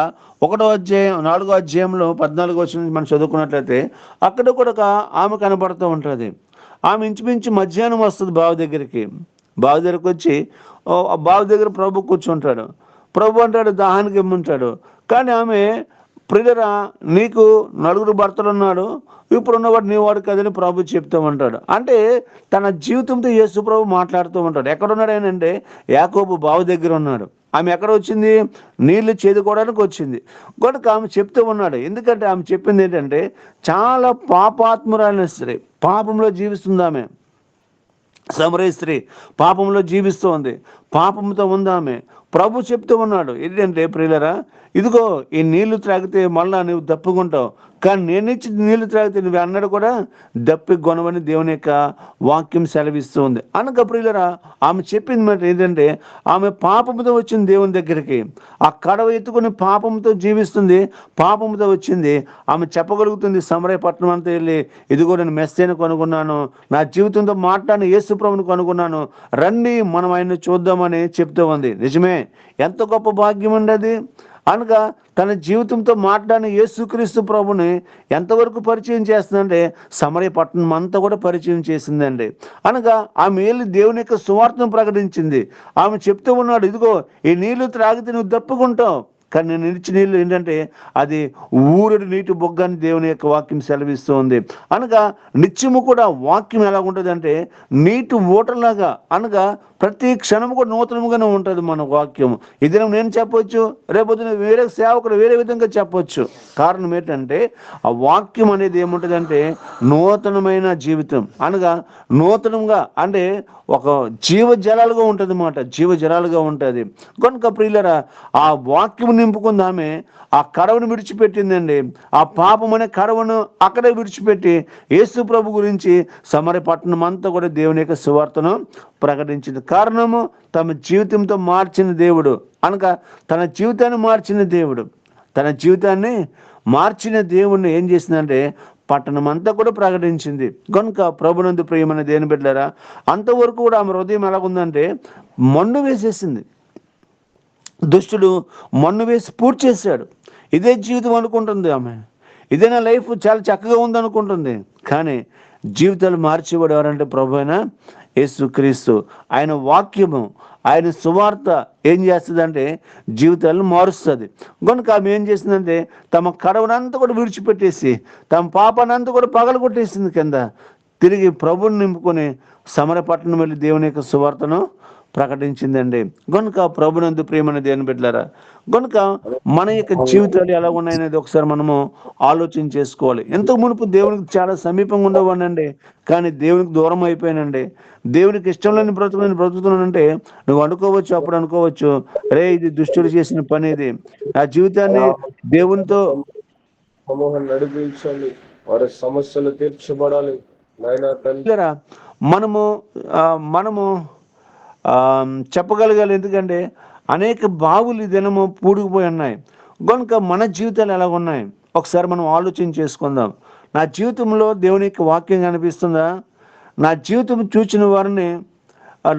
1వ అధ్యాయం 4వ అధ్యాయంలో 14వ వచనం మనం చదువుకున్నట్లయితే అక్కడ కూడా ఒక ఆమె కనబడుతూ ఉంటుంది. ఆమె ఇంచుమించు మధ్యాహ్నం వస్తుంది బావి దగ్గరికి వచ్చి బావి దగ్గర ప్రభు కూర్చుంటాడు. ప్రభు అంటాడు దాహానికి ఇమ్మంటాడు. కానీ ఆమె ప్రియులరా నీకు 4 భర్తలు ఉన్నాడు, ఇప్పుడు ఉన్నవాడు నీ వాడు కదని ప్రభు చెప్తూ ఉంటాడు. అంటే తన జీవితంతో యేసు ప్రభు మాట్లాడుతూ ఉంటాడు. ఎక్కడున్నాడు ఆయన అంటే యాకోబు బావి దగ్గర ఉన్నాడు. ఆమె ఎక్కడ వచ్చింది? నీళ్లు చేదుకోవడానికి వచ్చింది. కనుక ఆమె చెప్తూ ఉన్నాడు. ఎందుకంటే ఆమె చెప్పింది ఏంటంటే చాలా పాపాత్మురాలైన స్త్రీ, పాపంలో జీవిస్తుంది ఆమె. సమరయ స్త్రీ పాపంలో జీవిస్తోంది, పాపంతో ఉందామె. ప్రభు చెప్తూ ఉన్నాడు ఏంటంటే ప్రియులరా ఇదిగో ఈ నీళ్లు త్రాగితే మళ్ళా నువ్వు దప్పుకుంటావు, కానీ నేను ఇచ్చి నీళ్లు త్రాగితే నువ్వు అన్నాడు కూడా దప్పి గొనవని దేవుని యొక్క వాక్యం సెలవిస్తూ ఉంది. అనగా ప్రియులరా ఆమె చెప్పింది మాట ఏంటంటే ఆమె పాపంతో వచ్చింది దేవుని దగ్గరికి. ఆ కడవ ఎత్తుకుని పాపంతో జీవిస్తుంది, పాపంతో వచ్చింది. ఆమె చెప్పగలుగుతుంది సమరయ పట్టణం అంతా వెళ్ళి ఇదిగో నేను మెస్సేను కనుగొన్నాను, నా జీవితంతో మాట్లాడిన యేసు ప్రభువును కనుగొన్నాను, రండి మనం ఆయన్ని చూద్దామని చెప్తూ ఉంది. నిజమే, ఎంత గొప్ప భాగ్యం ఉండదు. అనగా తన జీవితంతో మాట్లాడిన యేసుక్రీస్తు ప్రభుని ఎంతవరకు పరిచయం చేస్తుందంటే సమరయ పట్టణం అంతా కూడా పరిచయం చేసిందండి. అనగా ఆమె వెళ్ళి దేవుని యొక్క సువార్తను ప్రకటించింది. ఆమె చెప్తూ ఉన్నాడు ఇదిగో ఈ నీళ్లు త్రాగితే నువ్వు దప్పుకుంటావు, కానీ నేను ఇచ్చి నీళ్ళు ఏంటంటే అది ఊరుడు నీటి బొగ్గని దేవుని యొక్క వాక్యం సెలవిస్తూ ఉంది. అనగా నిత్యము కూడా వాక్యం ఎలా ఉంటుంది అంటే నీటి ఊటలాగా, అనగా ప్రతి క్షణము కూడా నూతనముగానే ఉంటుంది మన వాక్యం. ఇది నేను చెప్పొచ్చు, రేపొద్దున వేరే సేవకుడు వేరే విధంగా చెప్పొచ్చు. కారణం ఏంటంటే ఆ వాక్యం అనేది ఏముంటుందంటే నూతనమైన జీవితం, అనగా నూతనంగా అంటే ఒక జీవజలాలుగా ఉంటుంది అన్నమాట, జీవజలాలుగా ఉంటుంది. కనుక ప్రియులరా ఆ వాక్యం నింపుకుంది ఆమె, ఆ కడవను విడిచిపెట్టిందండి. ఆ పాపం అనే కడవను అక్కడే విడిచిపెట్టి యేసు ప్రభు గురించి సమరయ పట్టణం అంతా కూడా దేవుని యొక్క సువార్తను ప్రకటించింది. కారణము తమ జీవితంతో మార్చిన దేవుడు అనగా తన జీవితాన్ని మార్చిన దేవుడు, తన జీవితాన్ని మార్చిన దేవుణ్ణి ఏం చేసిందంటే పట్టణం అంతా కూడా ప్రకటించింది. కనుక ప్రభునందు ప్రియమైన దేని బిడ్డలారా, అంతవరకు కూడా ఆమె హృదయం ఎలాగుందంటే మన్ను వేసేసింది. దుష్టుడు మన్ను వేసి పూర్తి చేశాడు. ఇదే జీవితం అనుకుంటుంది ఆమె, ఇదే నా లైఫ్ చాలా చక్కగా ఉందనుకుంటుంది. కానీ జీవితాలు మార్చేవాడు ఎవరంటే ప్రభు అయిన యేసుక్రీస్తు. ఆయన వాక్యము, ఆయన సువార్త ఏం చేస్తుందంటే జీవితాలను మారుస్తుంది. కనుక ఆమె ఏం చేసిందంటే తమ కడవనంతా కూడా విడిచిపెట్టేసి తమ పాపానంతా కూడా పగలగొట్టేసింది కింద. తిరిగి ప్రభుని నింపుకొని సమరపట్నం వెళ్ళి దేవుని యొక్క సువార్తను ప్రకటించిందండి. కనుక ప్రభునందు ప్రియమైన దేవుని బిడ్డలారా, కనుక మన యొక్క జీవితాలు ఎలా ఉన్నాయనేది ఒకసారి మనము ఆలోచన చేసుకోవాలి. ఎంతో మునుపు దేవునికి చాలా సమీపంగా ఉండేవాడినండి, కానీ దేవునికి దూరం అయిపోయానండి. దేవునికి ఇష్టం లేని బ్రతుకుని బ్రతుకుతున్నానంటే నువ్వు అనుకోవచ్చు, అప్పుడు అనుకోవచ్చు, రే ఇది దుష్టుడు చేసిన పని, ఇది నా జీవితాన్ని దేవునితో నడిపించాలి, వారి సమస్యలు తీర్చబడాలి. మనము మనము చెప్పగలగాలి. ఎందుకంటే అనేక బావులు ఈ దినము పూడుకుపోయి ఉన్నాయి. కనుక మన జీవితాలు ఎలా ఉన్నాయి ఒకసారి మనం ఆలోచన చేసుకుందాం. నా జీవితంలో దేవుని యొక్క వాక్యం కనిపిస్తుందా? నా జీవితం చూచిన వారిని,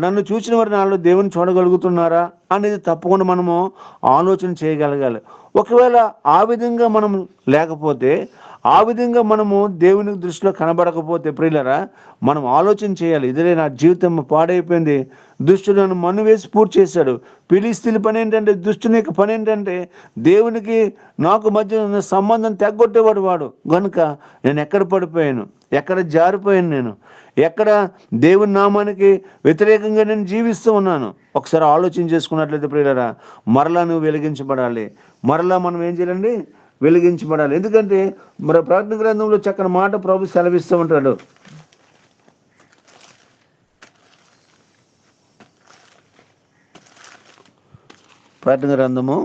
నన్ను చూసిన వారిని నాలో దేవుని చూడగలుగుతున్నారా అనేది తప్పకుండా మనము ఆలోచన చేయగలగాలి. ఒకవేళ ఆ విధంగా మనం లేకపోతే, ఆ విధంగా మనము దేవుని దృష్టిలో కనబడకపోతే ప్రియులరా, మనం ఆలోచన చేయాలి. ఇదే నా జీవితం పాడైపోయింది, దుష్టుడు నన్ను మన్ను వేసి పూర్తి చేశాడు. ఫిలిష్తీయుల పని ఏంటంటే, దుష్టుని యొక్క పని ఏంటంటే దేవునికి నాకు మధ్య సంబంధం తెగ్గొట్టేవాడు వాడు. కనుక నేను ఎక్కడ పడిపోయాను, ఎక్కడ జారిపోయాను, నేను ఎక్కడ దేవుని నామానికి వ్యతిరేకంగా నేను జీవిస్తూ ఉన్నాను. ఒకసారి ఆలోచన చేసుకున్నట్లయితే ప్రియులరా, మరలా నువ్వు వెలిగించబడాలి. మరలా మనం ఏం చేయాలండి? వెలిగించబడాలి. ఎందుకంటే మరి ప్రకటన గ్రంథంలో చక్కని మాట ప్రభు సెలవిస్తూ ఉంటాడు. ప్రకటన గ్రంథము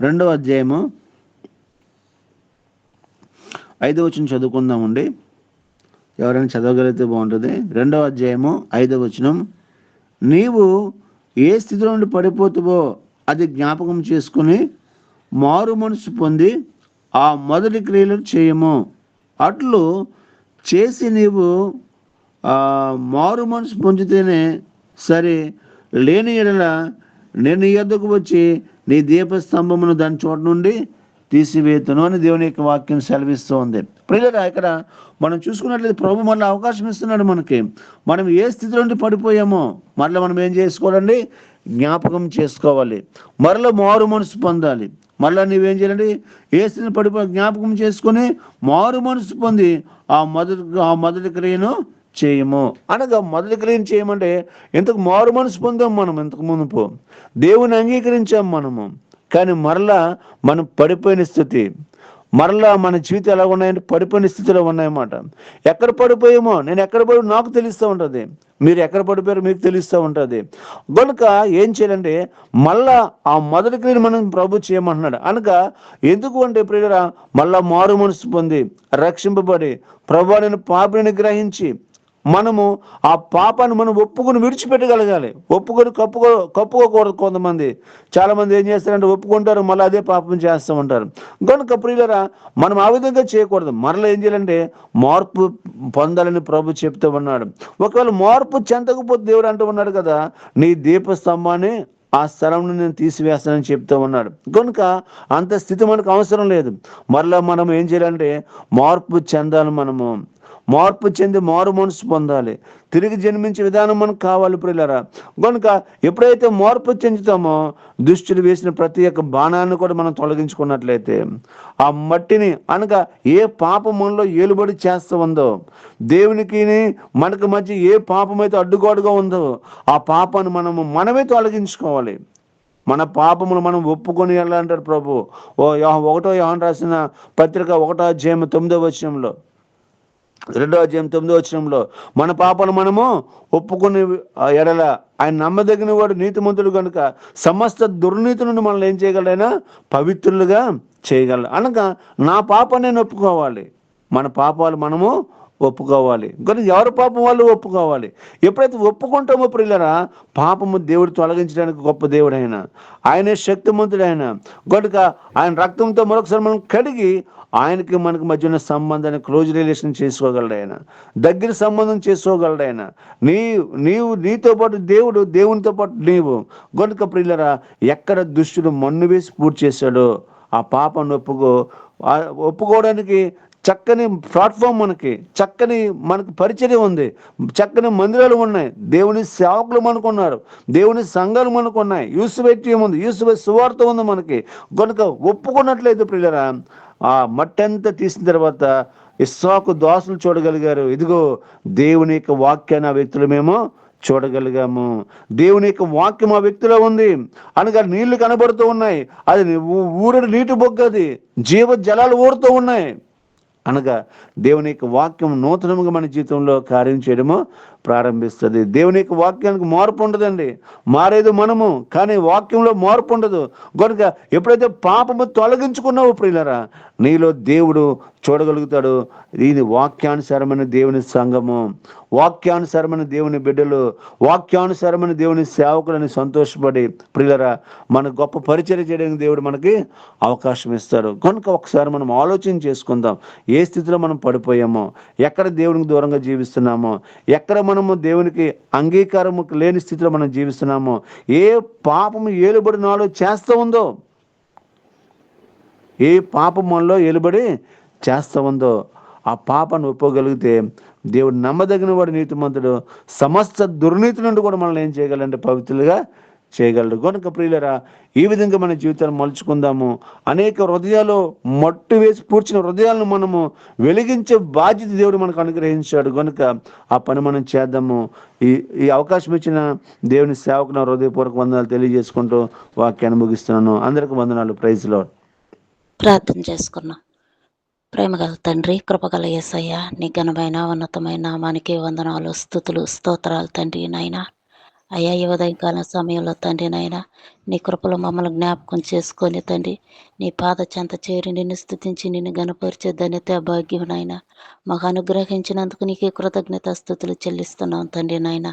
2వ అధ్యాయము 5వ వచనం చదువుకుందామండి. ఎవరైనా చదవగలిగితే బాగుంటుంది. 2వ అధ్యాయము 5వ వచనం, నీవు ఏ స్థితిలో నుండి పడిపోతావో అది జ్ఞాపకం చేసుకుని మారు మనసు పొంది ఆ మొదటి క్రియలను చేయము. అట్లు చేసి నీవు మారు మనసు పొందితేనే సరే, లేని ఎడల నేను నీ యొద్దకు వచ్చి నీ దీపస్తంభమును దాని చోట నుండి తీసివేతును అని దేవుని యొక్క వాక్యం సెలవిస్తూ ఉంది. ప్రియులారా, ఇక్కడ మనం చూసుకున్నట్లయితే ప్రభు మళ్ళీ అవకాశం ఇస్తున్నాడు మనకి. మనం ఏ స్థితిలో నుండి పడిపోయామో మరలా మనం ఏం చేసుకోవాలండి? జ్ఞాపకం చేసుకోవాలి. మరలా మారు మనసు పొందాలి. మళ్ళీ నువ్వేం చేయాలండి? ఏ స్థితిని పడిపోయి జ్ఞాపకం చేసుకొని మారు మనసు పొంది ఆ మొదటి క్రియను చేయము. అనగా మొదటి క్రియను చేయమంటే ఇంతకు మారు మనసు పొందాం మనం, ఇంతకు మునుపు దేవుని అంగీకరించాం మనము. కానీ మరలా మనం పడిపోయిన స్థితి, మరలా మన జీవితం ఎలా ఉన్నాయంటే పడిపోయిన స్థితిలో ఉన్నాయన్నమాట. ఎక్కడ పడిపోయామో, నేను ఎక్కడ పడి నాకు తెలుస్తూ ఉంటుంది, మీరు ఎక్కడ పడిపోయారో మీకు తెలుస్తూ ఉంటుంది. కనుక ఏం చేయాలంటే మళ్ళా ఆ మొదటి క్రియను మనం ప్రభు చేయమంటున్నాడు. అనగా ఎందుకు అంటే ప్రియురా, మళ్ళా మారు మనసు పొంది రక్షింపబడి ప్రభు నేను పాపిని గ్రహించి మనము ఆ పాపాన్ని మనం ఒప్పుకొని విడిచిపెట్టగలగాలి. ఒప్పుకొని కప్పుకోకూడదు. కొంతమంది చాలా మంది ఏం చేస్తారంటే ఒప్పుకుంటారు, మళ్ళీ అదే పాపం చేస్తూ ఉంటారు. కనుక ప్రియులరా, మనం ఆ విధంగా చేయకూడదు. మరలా ఏం చేయాలంటే మార్పు పొందాలని ప్రభు చెప్తూ ఉన్నాడు. ఒకవేళ మార్పు చెందకపోతే దేవుడు అంటూ ఉన్నాడు కదా, నీ దీపస్తంభాన్ని ఆ స్థలం నుండి నేను తీసివేస్తానని చెప్తూ ఉన్నాడు. కనుక అంత స్థితి మనకు అవసరం లేదు. మరలా మనం ఏం చేయాలంటే మార్పు చెందాలి. మనము మార్పు చెంది మారు మనసు పొందాలి. తిరిగి జన్మించే విధానం మనకు కావాలి ప్రియులారా. కనుక ఎప్పుడైతే మార్పు చెందుతామో దుష్టులు వేసిన ప్రతి ఒక్క బాణాన్ని కూడా మనం తొలగించుకున్నట్లయితే, ఆ మట్టిని అనగా ఏ పాపం మనలో ఏలుబడి చేస్తూ ఉందో, దేవునికి మనకు మధ్య ఏ పాపమైతే అడ్డుగోడుగా ఉందో ఆ పాపాన్ని మనమే తొలగించుకోవాలి. మన పాపములు మనం ఒప్పుకొని వెళ్ళాలంటారు ప్రభు. 1వ యోహాను రాసిన పత్రిక 1వ అధ్యాయం 9వ వచనంలో, 2 అధ్యాయం 9 వచనంలో మన పాపను మనము ఒప్పుకుని ఎడల ఆయన నమ్మదగిన వాడు నీతిమంతుడు కనుక సమస్త దుర్నీతి నుండి మనల్ని ఏం చేయగలడైనా పవిత్రులుగా చేయగలడు. అనగా నా పాపాన్ని నేను ఒప్పుకోవాలి, మన పాపాలు మనము ఒప్పుకోవాలి. కానీ ఎవరి పాపం వాళ్ళు ఒప్పుకోవాలి. ఎప్పుడైతే ఒప్పుకుంటామో ప్రియులరా, పాపము దేవుడు తొలగించడానికి గొప్ప దేవుడు ఆయనే శక్తిమంతుడైన కనుక ఆయన రక్తంతో మరొకసారి మనం కడిగి ఆయనకి మనకి మధ్య ఉన్న సంబంధాన్ని క్లోజ్ రిలేషన్ చేసుకోగలడు ఆయన, దగ్గర సంబంధం చేసుకోగలడు ఆయన. నీవు నీతో పాటు దేవుడు, దేవునితో పాటు నీవు. కనుక ప్రియులరా, ఎక్కడ దుష్టుడు మన్ను వేసి పూర్తి చేశాడో ఆ పాపాన్ని ఒప్పుకోవడానికి చక్కని ప్లాట్ఫామ్, మనకి పరిచర్య ఉంది, చక్కని మందిరాలు ఉన్నాయి, దేవుని సేవకులు మనకున్నారు, దేవుని సంఘాలు మనకున్నాయి, యూసుఫెట్యం ఉంది, యూసుఫ్ సువార్త ఉంది మనకి. కనుక ఒప్పుకున్నట్లయితే ప్రియులరా, ఆ మట్టి అంతా తీసిన తర్వాత ఇస్సాకు దోసలు చూడగలిగారు. ఇదిగో దేవుని యొక్క వాక్యాన్ని ఆ వ్యక్తులు మేము చూడగలిగాము. దేవుని యొక్క వాక్యం ఆ వ్యక్తిలో ఉంది అనగా నీళ్లు కనబడుతూ ఉన్నాయి, అది ఊరడి నీటి బొగ్గది, జీవ జలాలు ఊరుతూ ఉన్నాయి అనగా దేవుని యొక్క వాక్యం నూతనముగా మన జీవితంలో కార్యం చేయడము ప్రారంభిస్తుంది. దేవుని యొక్క వాక్యానికి మార్పు ఉండదండి, మారేది మనము, కానీ వాక్యంలో మార్పు ఉండదు. కనుక ఎప్పుడైతే పాపము తొలగించుకున్నావో ప్రియులరా, నీలో దేవుడు చూడగలుగుతాడు. ఇది వాక్యానుసారమైన దేవుని సంఘము, వాక్యానుసారమైన దేవుని బిడ్డలు, వాక్యానుసారమైన దేవుని సేవకులని సంతోషపడి ప్రియులరా, మన గొప్ప పరిచర్య చేయడానికి దేవుడు మనకి అవకాశం ఇస్తాడు. కనుక ఒకసారి మనం ఆలోచన చేసుకుందాం, ఏ స్థితిలో మనం పడిపోయామో, ఎక్కడ దేవునికి దూరంగా జీవిస్తున్నామో, ఎక్కడ మనము దేవునికి అంగీకారము లేని స్థితిలో మనం జీవిస్తున్నామో, ఏ పాపము ఏలుబడి నాలో చేస్తూ ఉందో, ఏ పాపం మనలో ఏలుబడి చేస్తూ ఉందో ఆ పాపాన్ని ఒప్పుకోగలిగితే దేవుడు నమ్మదగిన వాడు, నీతిమంతుడు, సమస్త దుర్నీతి నుండి కూడా మనల్ని ఏం చేయగలంటే పవిత్రులుగా చేయగలడు. కనుక ప్రియులరా, ఈ విధంగా మన జీవితాన్ని మలుచుకుందాము. అనేక హృదయాలు మట్టు వేసి పూడ్చిన హృదయాలను మనము వెలిగించే బాధ్యత దేవుడు మనకు అనుగ్రహించాడు. కనుక ఆ పని మనం చేద్దాము. ఈ అవకాశం ఇచ్చిన దేవుని సేవకు నా హృదయపూర్వక వందనాలు తెలియజేసుకుంటూ వాక్యాన్ని ముగిస్తున్నాను. అందరికీ వందనాలు. Praise lord. ప్రార్థన చేసుకున్నాం. ప్రేమగల తండ్రి, కృపగల యేసయ్య, నీ ఘనమైన ఉన్నతమైన నామానికి వందనాలు, స్తుతులు, స్తోత్రాలు తండ్రి నాయన. అయ్యా, ఈ ఉదయకాల సమయంలో తండ్రి నాయన, నీ కృపలో మమ్మల్ని జ్ఞాపకం చేసుకొని తండ్రి, నీ పాద చెంత చేరి నిన్ను స్తుతించి నిన్ను గణపరిచే ధన్యత భాగ్యం నాయన మాకు అనుగ్రహించినందుకు నీకే కృతజ్ఞత స్తుతులు చెల్లిస్తున్నాం తండ్రి నాయన.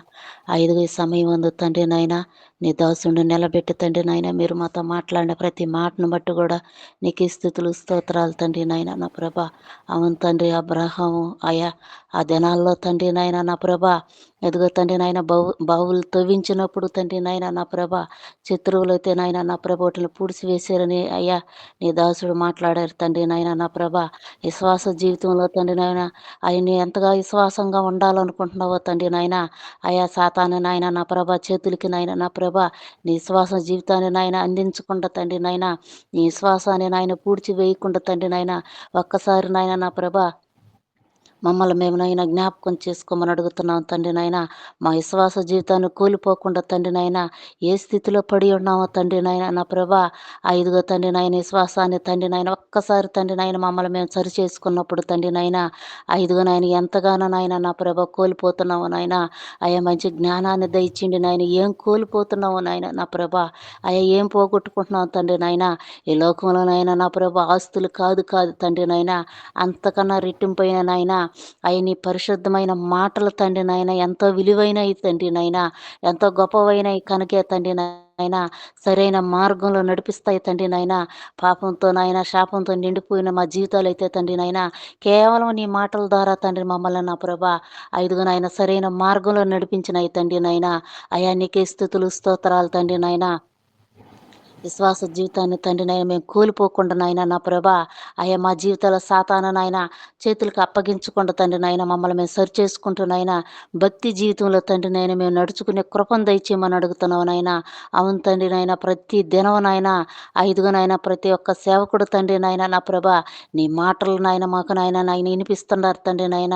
ఈ సమయం ఉంది తండ్రి నాయన, నీ దాసుని నిలబెట్టి తండ్రి నాయన, మీరు మాతో మాట్లాడిన ప్రతి మాటను బట్టి కూడా నీకే స్తుతులు, స్తోత్రాలు తండ్రి నాయన. నా ప్రభా, అవును తండ్రి, అబ్రహాము అయ్యా ఆ దినాల్లో తండ్రి నాయన, నా ప్రభా ఎదుగో తండ్రి నాయన, బావులు తవ్వించినప్పుడు తండ్రి నాయన, నా ప్రభా శత్రువులు అయితే నాయన, నా ప్రభ వాటిని పూడ్చి వేశారని అయ్యా నీ దాసుడు మాట్లాడారు తండ్రి నాయన. నా ప్రభా, విశ్వాస జీవితంలో తండ్రి నాయన, ఆయన్ని ఎంతగా విశ్వాసంగా ఉండాలనుకుంటున్నావో తండ్రి నాయన, అయా సాతాను నాయన, నా ప్రభా చేతులకి నాయన, నా ప్రభా నీ విశ్వాస జీవితాన్ని నాయన అందించకుండా తండ్రి నాయన, నీ విశ్వాసాన్ని నాయన పూడ్చి వేయకుండా తండ్రి నాయన, ఒక్కసారి నాయన నా ప్రభా మమ్మల్ని మేము నాయన జ్ఞాపకం చేసుకోమని అడుగుతున్నాం తండ్రి నాయన. మా విశ్వాస జీవితాన్ని కూలిపోకుండా తండ్రి నాయన, ఏ స్థితిలో పడి ఉన్నామో తండ్రి నాయన, నా ప్రభా ఐదుగో తండ్రి నాయన విశ్వాసాన్ని తండ్రి నాయన ఒక్కసారి తండ్రి నాయన మమ్మల్ని మేము సరి చేసుకున్నప్పుడు తండ్రి నాయన, ఐదుగో నాయన ఎంతగానో నాయన నా ప్రభా కోల్పోతున్నావు నాయన. అయ్యా మంచి జ్ఞానాన్ని దయచిండి నాయన, ఏం కోల్పోతున్నావు నాయన నా ప్రభా, అయ్యా ఏం పోగొట్టుకుంటున్నావు తండ్రి నాయన. ఈ లోకంలో నాయన నా ప్రభా ఆస్తులు కాదు తండ్రి నాయన, అంతకన్నా రెట్టింపైన నాయన అవి నీ పరిశుద్ధమైన మాటలు తండ్రి నాయన, ఎంతో విలువైనవి తండ్రి నాయన, ఎంతో గొప్పవైనవి కనుకే తండ్రి నాయన, సరైన మార్గంలో నడిపిస్తాయి తండ్రి నాయన. పాపంతో నాయన శాపంతో నిండిపోయిన మా జీవితాలు అయితే తండ్రి నాయన, కేవలం నీ మాటల ద్వారా తండ్రి మమ్మల్ని నా ప్రభా నాయన సరైన మార్గంలో నడిపించినవి తండ్రి నాయన. అయా నీకే స్తుతులు, స్తోత్రాలు తండ్రి నాయన. విశ్వాస జీవితాన్ని తండ్రి నాయన మేము కోల్పోకుండా నాయన నా ప్రభా, అయ్యా మా జీవితాల సాతాన నాయన చేతులకు అప్పగించకుండా తండ్రి నాయన మమ్మల్ని మేము సరి చేసుకుంటూ నాయన భక్తి జీవితంలో తండ్రి నాయన మేము నడుచుకునే కృపను దయచేయమని అడుగుతున్నావు నాయన. అవును తండ్రి నాయన, ప్రతి దినం నాయన నాయన ప్రతి ఒక్క సేవకుడు తండ్రి నాయన నా ప్రభా నీ మాటలు నాయన మాకు నాయన వినిపిస్తున్నారు తండ్రి నాయన.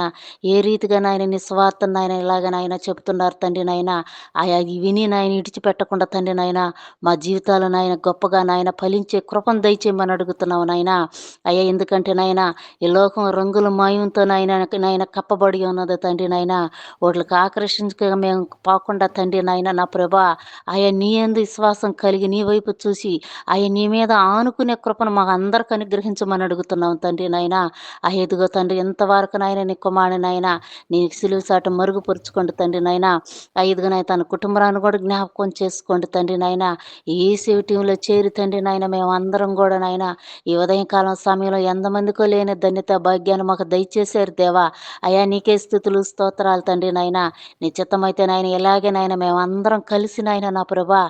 ఏ రీతిగా నాయన నీ స్వార్థం నాయన ఇలాగ నాయన చెప్తున్నారు తండ్రి నాయన. ఆయా విని నాయన ఇడిచిపెట్టకుండా తండ్రి నాయన మా జీవితాలు నాయన గొప్పగా నాయన ఫలించే కృపను దయచేయమని అడుగుతున్నావు నాయన. అయ్యా ఎందుకంటే నాయన ఈ లోకం రంగుల మాయంతో నాయన కప్పబడి ఉన్నది తండ్రి నాయన. వాటికి ఆకర్షించక మేము పోకుండా తండ్రి నాయన నా ప్రభా అయ్యా నీ యందు విశ్వాసం కలిగి నీ వైపు చూసి అయ్యా నీ మీద ఆనుకునే కృపను మాకు అందరికి అనుగ్రహించమని అడుగుతున్నాం తండ్రి నాయన. ఎదుగో తండ్రి ఎంతవరకు నాయన నీ కుమారుని నాయన నీ సిలువ చాటు మరుగుపరుచుకోండి తండ్రి నాయన. ఇదిగోనైనా తన కుటుంబాన్ని కూడా జ్ఞాపకం చేసుకోండి తండ్రి నాయన. ఈ టీంలో చేరి తండ్రి నాయన మేము అందరం కూడా నాయన ఈ ఉదయకాలం సమయంలో ఎంతమందికో లేని ధన్యత భాగ్యాన్ని మాకు దయచేశారు దేవా. అయా నీకే స్థుతులు స్తోత్రాలు తండ్రి నాయన. నీ చిత్తమైతే నాయన ఇలాగే నాయన మేము అందరం కలిసి నాయన నా ప్రభా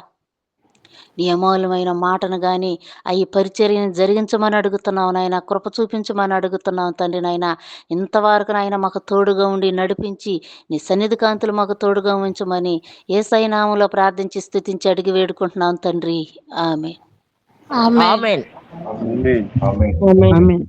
నీ అమూల్యమైన మాటను కానీ ఈ పరిచర్యను జరిగించమని అడుగుతున్నావు నాయన. కృప చూపించమని అడుగుతున్నావు తండ్రి నాయన. ఇంతవరకు నాయన మాకు తోడుగా ఉండి నడిపించి నీ సన్నిధి కాంతులు మాకు తోడుగా ఉంచమని యేసయ్య నామములో ప్రార్థించి స్తుతించి అడిగి వేడుకుంటున్నాం తండ్రి. ఆమె ఆమేన్. ఆమేన్. ఆమేన్. ఆమేన్.